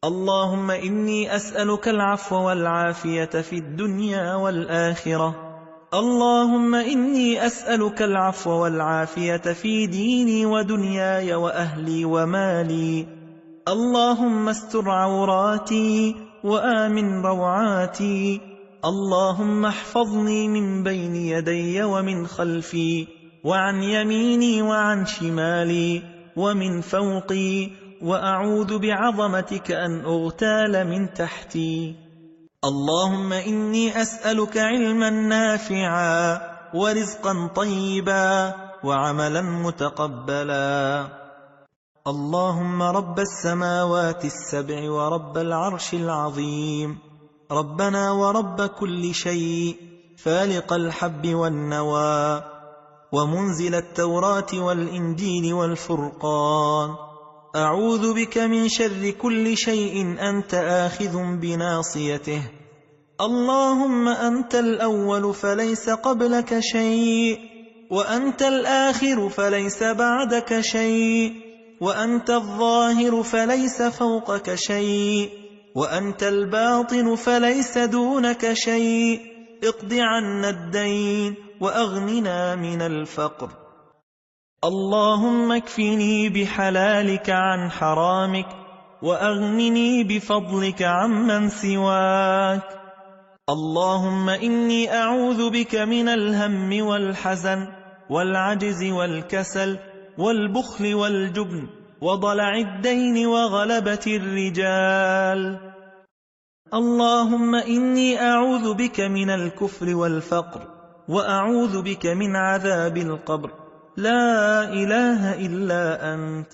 اللهم إني أسألك العفو والعافية في الدنيا والآخرة. اللهم إني أسألك العفو والعافية في ديني ودنياي وأهلي ومالي. اللهم استر عوراتي وآمن روعاتي. اللهم احفظني من بين يدي ومن خلفي وعن يميني وعن شمالي ومن فوقي، وأعوذ بعظمتك أن أغتال من تحتي. اللهم إني أسألك علما نافعا ورزقا طيبا وعملا متقبلا. اللهم رب السماوات السبع ورب العرش العظيم، ربنا ورب كل شيء، فالق الحب والنوى، ومنزل التوراة والإنجيل والفرقان، أعوذ بك من شر كل شيء أنت آخذ بناصيته. اللهم أنت الأول فليس قبلك شيء، وأنت الآخر فليس بعدك شيء، وأنت الظاهر فليس فوقك شيء، وأنت الباطن فليس دونك شيء. اقض عنا الدين وأغننا من الفقر. اللهم اكفني بحلالك عن حرامك، وأغنني بفضلك عمن سواك. اللهم إني أعوذ بك من الهم والحزن والعجز والكسل والبخل والجبن وضلع الدين وغلبة الرجال. اللهم إني أعوذ بك من الكفر والفقر، وأعوذ بك من عذاب القبر. لا إله إلا أنت.